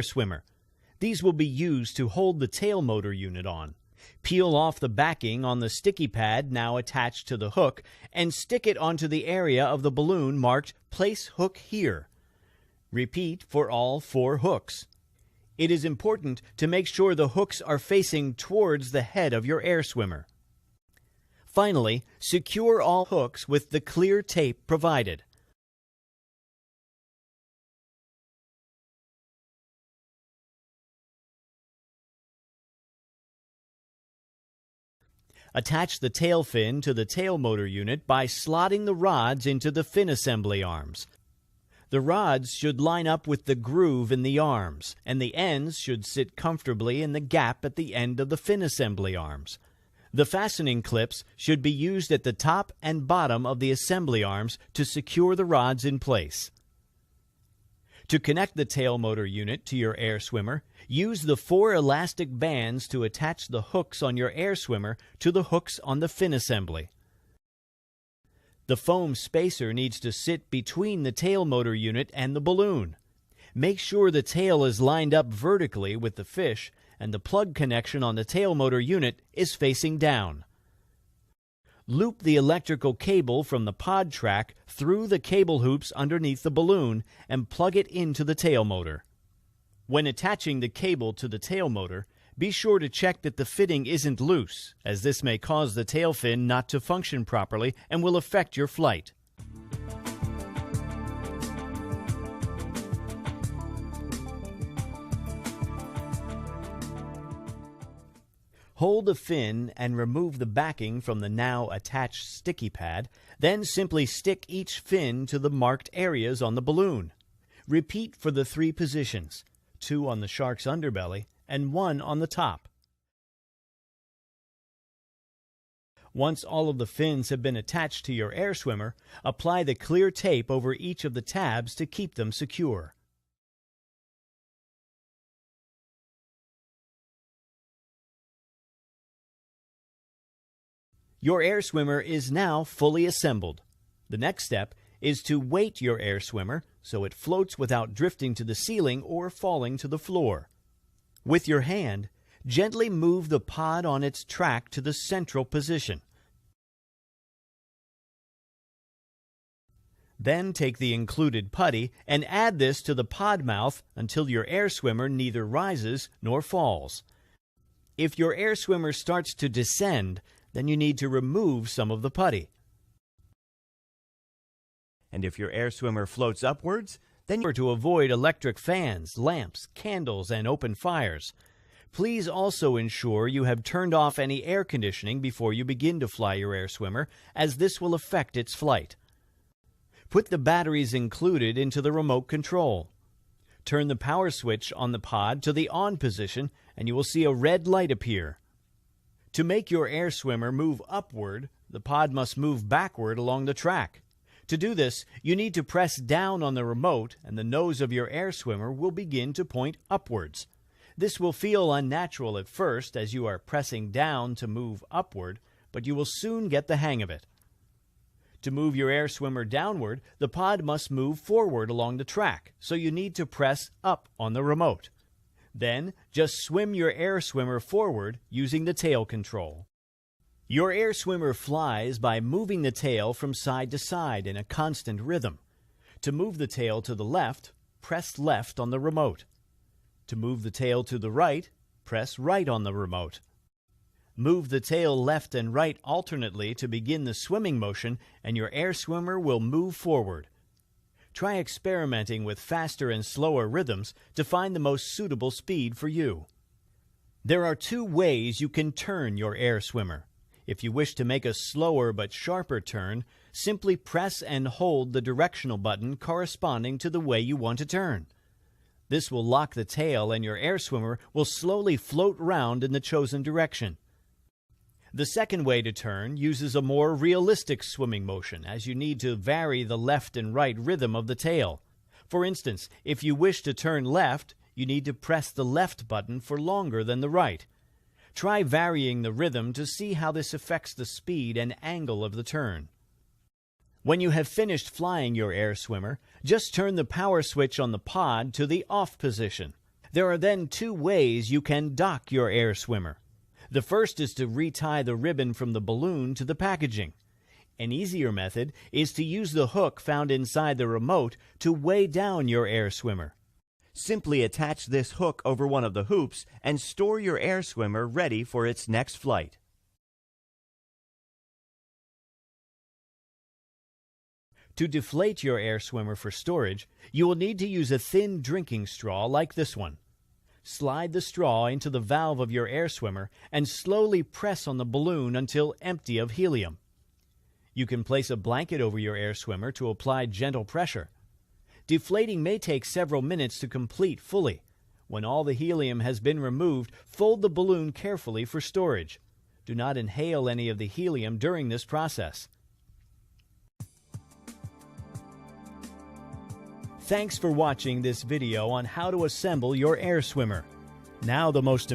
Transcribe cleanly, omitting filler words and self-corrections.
air swimmer. These will be used to hold the tail motor unit on. Peel off the backing on the sticky pad now attached to the hook and stick it onto the area of the balloon marked "Place hook here." Repeat for all 4 hooks. It is important to make sure the hooks are facing towards the head of your air swimmer. Finally, secure all hooks with the clear tape provided. Attach the tail fin to the tail motor unit by slotting the rods into the fin assembly arms. The rods should line up with the groove in the arms, and the ends should sit comfortably in the gap at the end of the fin assembly arms. The fastening clips should be used at the top and bottom of the assembly arms to secure the rods in place. To connect the tail motor unit to your air swimmer, use the 4 elastic bands to attach the hooks on your air swimmer to the hooks on the fin assembly. The foam spacer needs to sit between the tail motor unit and the balloon. Make sure the tail is lined up vertically with the fish and the plug connection on the tail motor unit is facing down. Loop the electrical cable from the pod track through the cable hoops underneath the balloon and plug it into the tail motor. When attaching the cable to the tail motor, be sure to check that the fitting isn't loose, as this may cause the tail fin not to function properly and will affect your flight. Hold the fin and remove the backing from the now attached sticky pad, then simply stick each fin to the marked areas on the balloon. Repeat for the 3 positions, 2 on the shark's underbelly and 1 on the top. Once all of the fins have been attached to your air swimmer, apply the clear tape over each of the tabs to keep them secure. Your air swimmer is now fully assembled. The next step is to weight your air swimmer so it floats without drifting to the ceiling or falling to the floor. With your hand, gently move the pod on its track to the central position. Then take the included putty and add this to the pod mouth until your air swimmer neither rises nor falls. If your air swimmer starts to descend, then you need to remove some of the putty. And if your air swimmer floats upwards, then you're to avoid electric fans, lamps, candles, and open fires. Please also ensure you have turned off any air conditioning before you begin to fly your air swimmer, as this will affect its flight. Put the batteries included into the remote control. Turn the power switch on the pod to the on position, and you will see a red light appear. To make your air swimmer move upward, the pod must move backward along the track. To do this, you need to press down on the remote and the nose of your air swimmer will begin to point upwards. This will feel unnatural at first as you are pressing down to move upward, but you will soon get the hang of it. To move your air swimmer downward, the pod must move forward along the track, so you need to press up on the remote. Then, just swim your air swimmer forward using the tail control. Your air swimmer flies by moving the tail from side to side in a constant rhythm. To move the tail to the left, press left on the remote. To move the tail to the right, press right on the remote. Move the tail left and right alternately to begin the swimming motion, and your air swimmer will move forward. Try experimenting with faster and slower rhythms to find the most suitable speed for you. There are 2 ways you can turn your air swimmer. If you wish to make a slower but sharper turn, simply press and hold the directional button corresponding to the way you want to turn. This will lock the tail and your air swimmer will slowly float round in the chosen direction. The second way to turn uses a more realistic swimming motion, as you need to vary the left and right rhythm of the tail. For instance, if you wish to turn left, you need to press the left button for longer than the right. Try varying the rhythm to see how this affects the speed and angle of the turn. When you have finished flying your air swimmer, just turn the power switch on the pod to the off position. There are then two ways you can dock your air swimmer. The first is to retie the ribbon from the balloon to the packaging. An easier method is to use the hook found inside the remote to weigh down your air swimmer. Simply attach this hook over one of the hoops and store your air swimmer ready for its next flight. To deflate your air swimmer for storage, you will need to use a thin drinking straw like this one. Slide the straw into the valve of your air swimmer and slowly press on the balloon until empty of helium. You can place a blanket over your air swimmer to apply gentle pressure. Deflating may take several minutes to complete fully. When all the helium has been removed, fold the balloon carefully for storage. Do not inhale any of the helium during this process. Thanks for watching this video on how to assemble your air swimmer. Now the most